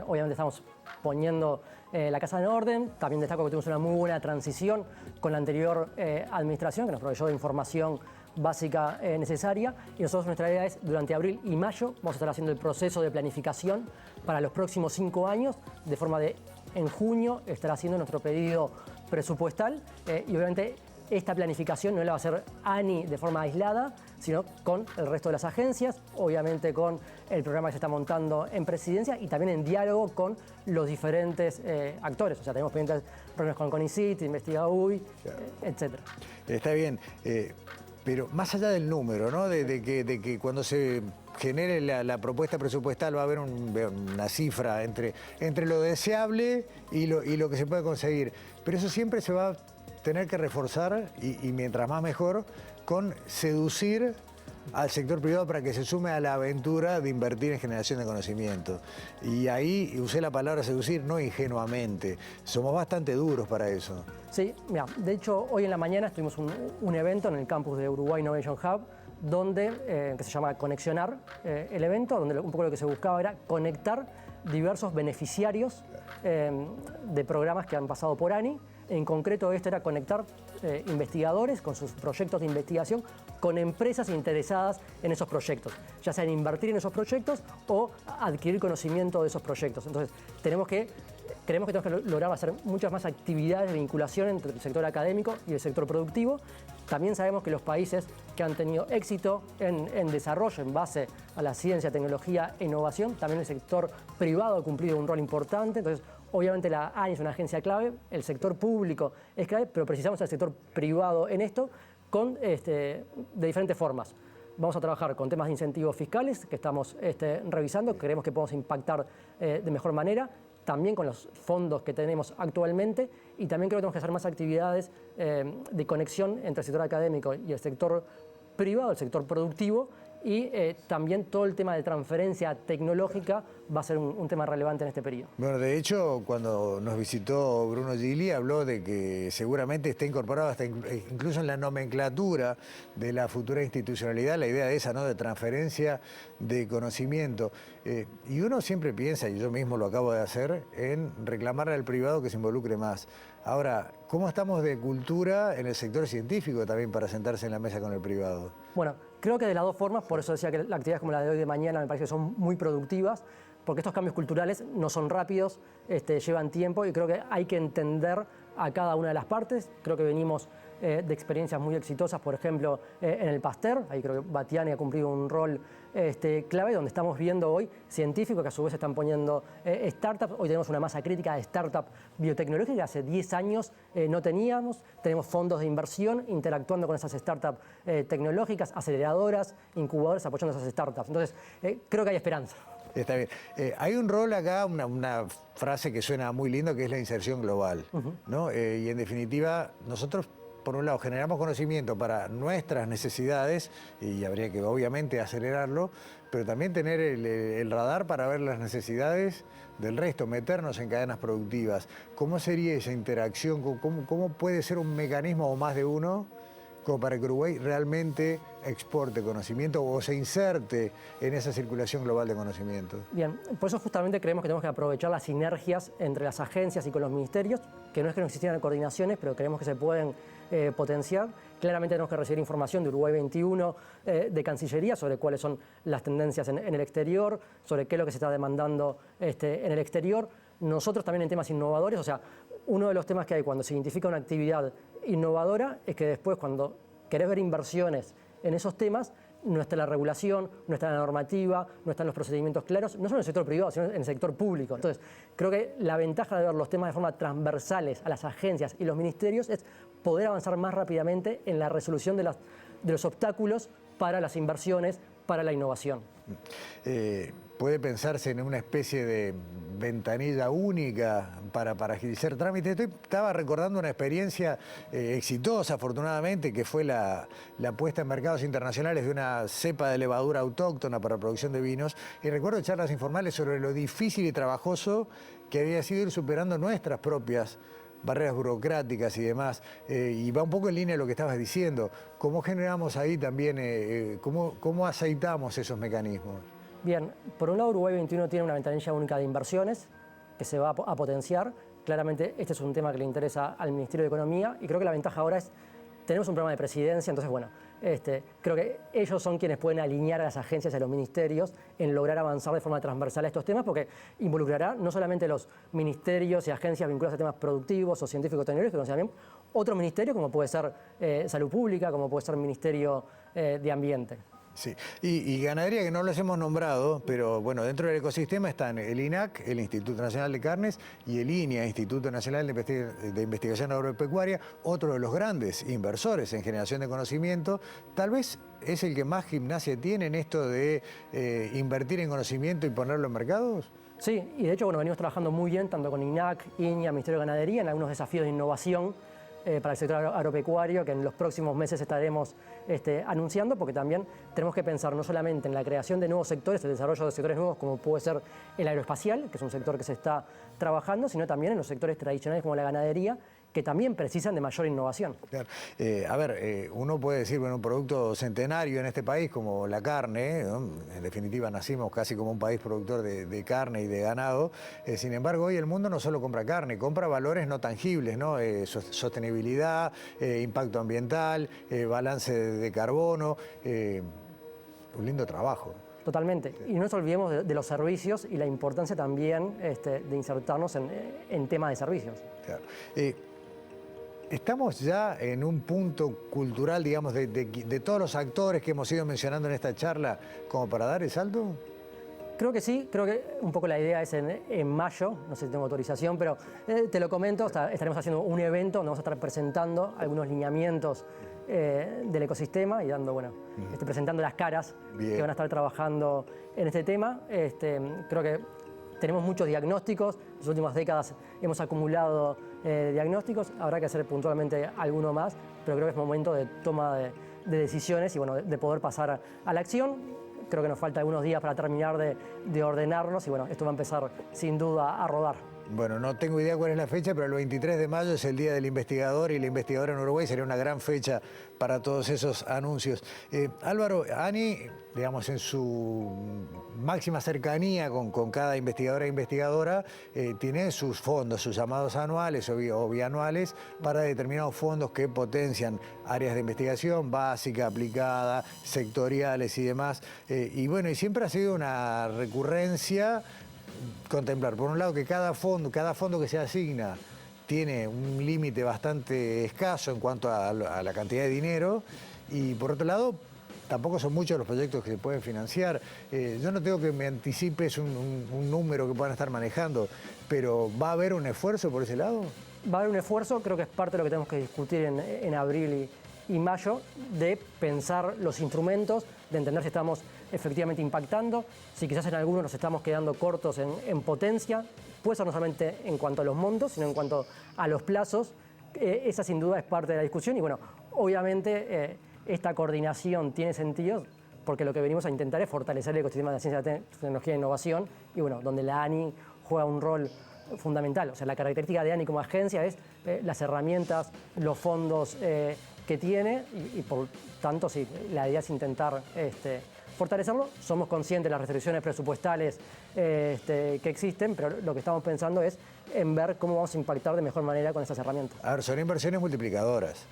obviamente estamos poniendo la casa en orden. También destaco que tuvimos una muy buena transición con la anterior administración, que nos proveyó de información básica necesaria. Y nosotros, nuestra idea es, durante abril y mayo, vamos a estar haciendo el proceso de planificación para los próximos 5 años, de forma de, en junio, estar haciendo nuestro pedido presupuestal. Y obviamente esta planificación no la va a hacer ANI de forma aislada, sino con el resto de las agencias, obviamente con el programa que se está montando en Presidencia y también en diálogo con los diferentes actores. O sea, tenemos pendientes reuniones con CONICIT, InvestigaUY, etc. Está bien, pero más allá del número, ¿no? De que cuando se genere la propuesta presupuestal va a haber una cifra entre lo deseable y lo que se puede conseguir. Pero eso siempre se va a tener que reforzar, y mientras más mejor, con seducir al sector privado para que se sume a la aventura de invertir en generación de conocimiento. Y ahí usé la palabra seducir, no ingenuamente. Somos bastante duros para eso. Sí, mira, de hecho, hoy en la mañana tuvimos un evento en el campus de Uruguay Innovation Hub, donde, que se llama Conexionar, el evento, donde un poco lo que se buscaba era conectar diversos beneficiarios de programas que han pasado por ANI. En concreto, esto era conectar investigadores con sus proyectos de investigación con empresas interesadas en esos proyectos, ya sea en invertir en esos proyectos o adquirir conocimiento de esos proyectos. Entonces, creemos que tenemos que lograr hacer muchas más actividades de vinculación entre el sector académico y el sector productivo. También sabemos que los países que han tenido éxito en desarrollo en base a la ciencia, tecnología e innovación, también el sector privado ha cumplido un rol importante. Entonces, obviamente la ANI es una agencia clave, el sector público es clave, pero precisamos al sector privado en esto de diferentes formas. Vamos a trabajar con temas de incentivos fiscales que estamos revisando, creemos que podemos impactar de mejor manera, también con los fondos que tenemos actualmente, y también creo que tenemos que hacer más actividades de conexión entre el sector académico y el sector privado, el sector productivo, y también todo el tema de transferencia tecnológica va a ser un tema relevante en este periodo. Bueno, de hecho, cuando nos visitó Bruno Gili, habló de que seguramente está incorporado hasta incluso en la nomenclatura de la futura institucionalidad, la idea esa, ¿no?, de transferencia de conocimiento. Y uno siempre piensa, y yo mismo lo acabo de hacer, en reclamarle al privado que se involucre más. Ahora, ¿cómo estamos de cultura en el sector científico también para sentarse en la mesa con el privado? Bueno, creo que de las dos formas, por eso decía que las actividades como la de hoy de mañana me parece que son muy productivas, porque estos cambios culturales no son rápidos, llevan tiempo, y creo que hay que entender a cada una de las partes. Creo que venimos de experiencias muy exitosas, por ejemplo, en el Pasteur. Ahí creo que Batiani ha cumplido un rol clave, donde estamos viendo hoy científicos que a su vez están poniendo startups. Hoy tenemos una masa crítica de startup biotecnológica que hace 10 años no teníamos. Tenemos fondos de inversión interactuando con esas startups tecnológicas, aceleradoras, incubadoras apoyando esas startups. Entonces, creo que hay esperanza. Está bien. Hay un rol acá, una frase que suena muy lindo, que es la inserción global, ¿no? Y en definitiva, nosotros, por un lado, generamos conocimiento para nuestras necesidades, y habría que obviamente acelerarlo, pero también tener el radar para ver las necesidades del resto, meternos en cadenas productivas. ¿Cómo sería esa interacción? ¿Cómo puede ser un mecanismo o más de uno como para que Uruguay realmente exporte conocimiento o se inserte en esa circulación global de conocimiento? Bien, por eso justamente creemos que tenemos que aprovechar las sinergias entre las agencias y con los ministerios, que no es que no existieran coordinaciones, pero creemos que se pueden potenciar. Claramente tenemos que recibir información de Uruguay 21, de Cancillería, sobre cuáles son las tendencias en el exterior, sobre qué es lo que se está demandando en el exterior. Nosotros también en temas innovadores, o sea, uno de los temas que hay cuando se identifica una actividad innovadora es que después, cuando querés ver inversiones en esos temas, no está la regulación, no está la normativa, no están los procedimientos claros, no solo en el sector privado, sino en el sector público. Entonces, creo que la ventaja de ver los temas de forma transversales a las agencias y los ministerios es poder avanzar más rápidamente en la resolución de los obstáculos para las inversiones, para la innovación. ¿Puede pensarse en una especie de ventanilla única para agilizar trámites? Estaba recordando una experiencia exitosa, afortunadamente, que fue la puesta en mercados internacionales de una cepa de levadura autóctona para producción de vinos. Y recuerdo charlas informales sobre lo difícil y trabajoso que había sido ir superando nuestras propias barreras burocráticas y demás, y va un poco en línea de lo que estabas diciendo. ¿Cómo generamos ahí también, cómo aceitamos esos mecanismos? Bien, por un lado Uruguay 21 tiene una ventanilla única de inversiones que se va a potenciar. Claramente este es un tema que le interesa al Ministerio de Economía, y creo que la ventaja ahora es, tenemos un programa de presidencia, entonces bueno, creo que ellos son quienes pueden alinear a las agencias y a los ministerios en lograr avanzar de forma transversal a estos temas, porque involucrará no solamente los ministerios y agencias vinculados a temas productivos o científicos tecnológicos, sino también otros ministerios, como puede ser Salud Pública, como puede ser Ministerio de Ambiente. Sí, y ganadería, que no los hemos nombrado, pero bueno, dentro del ecosistema están el INAC, el Instituto Nacional de Carnes, y el INIA, Instituto Nacional de Investigación Agropecuaria, otro de los grandes inversores en generación de conocimiento. Tal vez es el que más gimnasia tiene en esto de invertir en conocimiento y ponerlo en mercados. Sí, y de hecho, bueno, venimos trabajando muy bien tanto con INAC, INIA, Ministerio de Ganadería, en algunos desafíos de innovación para el sector agropecuario que en los próximos meses estaremos anunciando, porque también tenemos que pensar no solamente en la creación de nuevos sectores, el desarrollo de sectores nuevos como puede ser el aeroespacial, que es un sector que se está trabajando, sino también en los sectores tradicionales como la ganadería, que también precisan de mayor innovación. Claro. Uno puede decir, bueno, un producto centenario en este país como la carne, ¿no? En definitiva nacimos casi como un país productor de carne y de ganado, sin embargo hoy el mundo no solo compra carne, compra valores no tangibles, ¿no? Sostenibilidad, impacto ambiental, balance de carbono, un lindo trabajo. Totalmente. Y no nos olvidemos de los servicios y la importancia también de insertarnos en temas de servicios. Claro. Estamos ya en un punto cultural, digamos, de todos los actores que hemos ido mencionando en esta charla, como para dar el salto. Creo que sí, creo que un poco la idea es en mayo, no sé si tengo autorización, pero te lo comento, estaremos haciendo un evento donde vamos a estar presentando algunos lineamientos del ecosistema y dando, presentando las caras que van a estar trabajando en este tema. Creo que tenemos muchos diagnósticos, en las últimas décadas hemos acumulado diagnósticos, habrá que hacer puntualmente alguno más, pero creo que es momento de toma de decisiones y de poder pasar a la acción. Creo que nos falta algunos días para terminar de ordenarnos y esto va a empezar sin duda a rodar. Bueno, no tengo idea cuál es la fecha, pero el 23 de mayo es el Día del Investigador y la investigadora en Uruguay. Sería una gran fecha para todos esos anuncios. Álvaro, Ani, digamos, en su máxima cercanía con cada investigadora e investigadora, tiene sus fondos, sus llamados anuales o bianuales para determinados fondos que potencian áreas de investigación básica, aplicada, sectoriales y demás. Y siempre ha sido una recurrencia contemplar, por un lado, que cada fondo que se asigna tiene un límite bastante escaso en cuanto a la cantidad de dinero y, por otro lado, tampoco son muchos los proyectos que se pueden financiar. Yo no tengo que me anticipes un número que puedan estar manejando, pero ¿va a haber un esfuerzo por ese lado? Va a haber un esfuerzo, creo que es parte de lo que tenemos que discutir en abril y mayo, de pensar los instrumentos, de entender si estamos efectivamente impactando, si quizás en algunos nos estamos quedando cortos en potencia, puede ser no solamente en cuanto a los montos, sino en cuanto a los plazos. Esa sin duda es parte de la discusión y obviamente esta coordinación tiene sentido porque lo que venimos a intentar es fortalecer el ecosistema de la ciencia, tecnología e innovación y donde la ANI juega un rol fundamental. O sea, la característica de ANI como agencia es las herramientas, los fondos que tiene y por tanto sí, la idea es intentar fortalecerlo. Somos conscientes de las restricciones presupuestales que existen, pero lo que estamos pensando es en ver cómo vamos a impactar de mejor manera con esas herramientas. A ver, son inversiones multiplicadoras.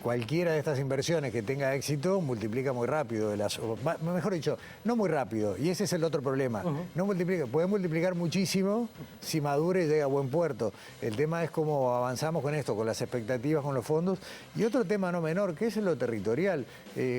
Cualquiera de estas inversiones que tenga éxito multiplica muy rápido, mejor dicho, no muy rápido, y ese es el otro problema. No multiplica, puede multiplicar muchísimo si madura y llega a buen puerto. El tema es cómo avanzamos con esto, con las expectativas, con los fondos. Y otro tema no menor, que es lo territorial.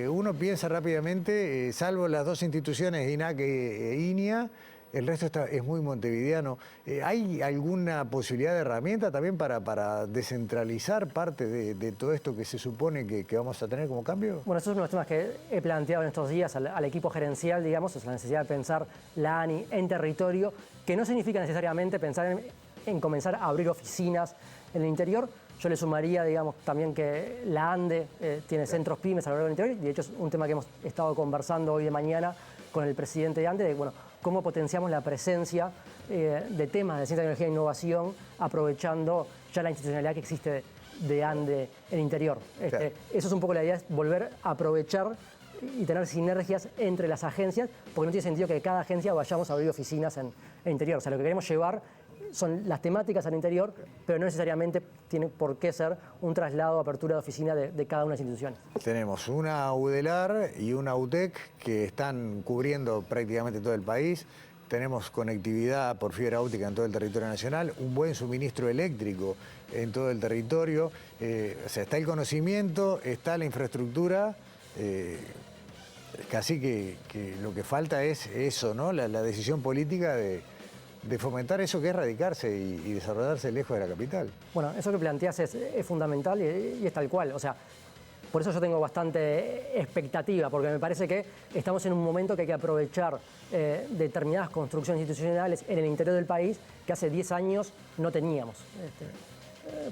Uno piensa rápidamente, salvo las dos instituciones, INAC e INIA, el resto es muy montevideano. ¿Hay alguna posibilidad de herramienta también para descentralizar parte de todo esto que se supone que vamos a tener como cambio? Bueno, esos son los temas que he planteado en estos días al equipo gerencial, digamos, es la necesidad de pensar la ANI en territorio, que no significa necesariamente pensar en comenzar a abrir oficinas en el interior. Yo le sumaría, digamos, también que la ANDE tiene centros pymes a lo largo del interior, y de hecho es un tema que hemos estado conversando hoy de mañana con el presidente de ANDE, de cómo potenciamos la presencia de temas de ciencia, tecnología e innovación, aprovechando ya la institucionalidad que existe de ANDE en el interior. Claro. Eso es un poco la idea, es volver a aprovechar y tener sinergias entre las agencias, porque no tiene sentido que cada agencia vayamos a abrir oficinas en el interior. O sea, lo que queremos llevar son las temáticas al interior, pero no necesariamente tiene por qué ser un traslado, apertura de oficina de cada una de las instituciones. Tenemos una UDELAR y una UTEC que están cubriendo prácticamente todo el país. Tenemos conectividad por fibra óptica en todo el territorio nacional, un buen suministro eléctrico en todo el territorio. O sea, está el conocimiento, está la infraestructura. Casi que lo que falta es eso, ¿no? La decisión política de fomentar eso que es radicarse y desarrollarse lejos de la capital. Bueno, eso que planteas es fundamental y es tal cual. O sea, por eso yo tengo bastante expectativa, porque me parece que estamos en un momento que hay que aprovechar determinadas construcciones institucionales en el interior del país que hace 10 años no teníamos.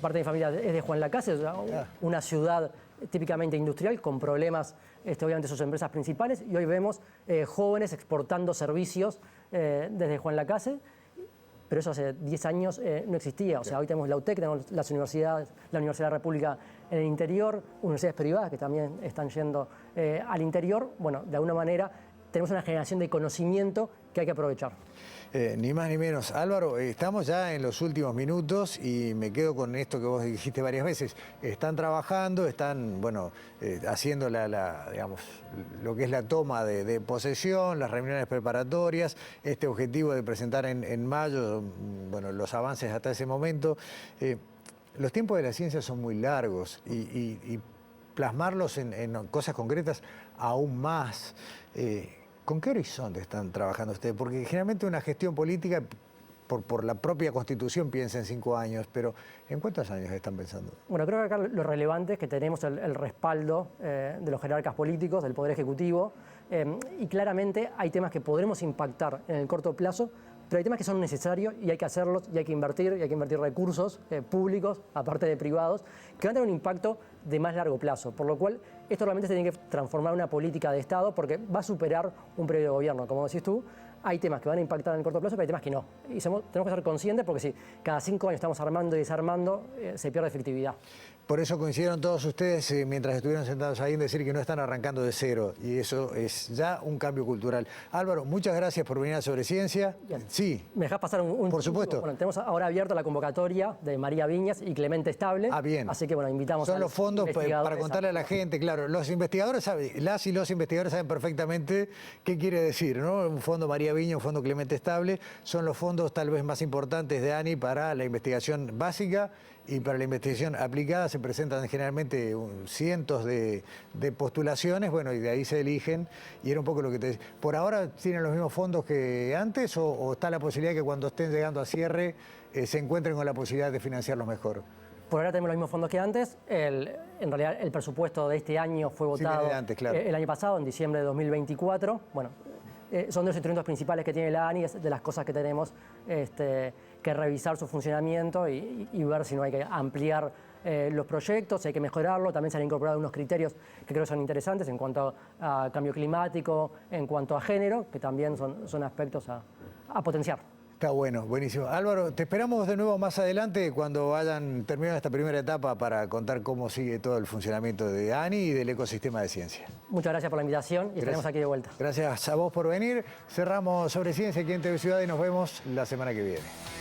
parte de mi familia es de Juan Lacase, o sea, una ciudad típicamente industrial con problemas, obviamente sus empresas principales, y hoy vemos jóvenes exportando servicios desde Juan Lacase, pero eso hace 10 años no existía. O sea, hoy tenemos la UTEC, tenemos las universidades, la Universidad de la República en el interior, universidades privadas que también están yendo al interior. Bueno, de alguna manera tenemos una generación de conocimiento que hay que aprovechar. Ni más ni menos. Álvaro, estamos ya en los últimos minutos y me quedo con esto que vos dijiste varias veces. Están trabajando, están, bueno, haciendo digamos, lo que es la toma de posesión, las reuniones preparatorias, este objetivo de presentar en mayo, bueno, los avances hasta ese momento. Los tiempos de la ciencia son muy largos y plasmarlos en cosas concretas aún más. ¿Con qué horizonte están trabajando ustedes? Porque generalmente una gestión política, por la propia Constitución, piensa en 5 años, pero ¿en cuántos años están pensando? Bueno, creo que acá lo relevante es que tenemos el respaldo de los jerarcas políticos, del Poder Ejecutivo, y claramente hay temas que podremos impactar en el corto plazo, pero hay temas que son necesarios y hay que hacerlos, y hay que invertir recursos públicos, aparte de privados, que van a tener un impacto de más largo plazo, por lo cual esto realmente se tiene que transformar en una política de Estado porque va a superar un periodo de gobierno, como decís tú. Hay temas que van a impactar en el corto plazo, pero hay temas que no. Y tenemos que ser conscientes porque si cada 5 años estamos armando y desarmando, se pierde efectividad. Por eso coincidieron todos ustedes, mientras estuvieron sentados ahí, en decir que no están arrancando de cero. Y eso es ya un cambio cultural. Álvaro, muchas gracias por venir a Sobre Ciencia. Bien. Sí. ¿Me dejás pasar un Por supuesto. Bueno, tenemos ahora abierta la convocatoria de María Viñas y Clemente Estable. Ah, bien. Así que, bueno, invitamos Son a los fondos para contarle a la gente, claro. Los investigadores saben, las y los investigadores saben perfectamente qué quiere decir, ¿no? Un fondo María Viñas, un fondo Clemente Estable, son los fondos tal vez más importantes de ANI para la investigación básica y para la investigación aplicada. Se presentan generalmente cientos de postulaciones, bueno, y de ahí se eligen, y era un poco lo que te decía. ¿Por ahora tienen los mismos fondos que antes o está la posibilidad que cuando estén llegando a cierre se encuentren con la posibilidad de financiarlos mejor? Por ahora tenemos los mismos fondos que antes. En realidad el presupuesto de este año fue votado de antes, claro. El año pasado, en diciembre de 2024. Bueno, son de los instrumentos principales que tiene la ANI, es de las cosas que tenemos que revisar su funcionamiento y ver si no hay que ampliar los proyectos, si hay que mejorarlo. También se han incorporado unos criterios que creo que son interesantes en cuanto a cambio climático, en cuanto a género, que también son aspectos a potenciar. Está bueno, buenísimo. Álvaro, te esperamos de nuevo más adelante cuando hayan terminado esta primera etapa para contar cómo sigue todo el funcionamiento de ANI y del ecosistema de ciencia. Muchas gracias por la invitación y estaremos aquí de vuelta. Gracias a vos por venir. Cerramos Sobre Ciencia aquí en TV Ciudad y nos vemos la semana que viene.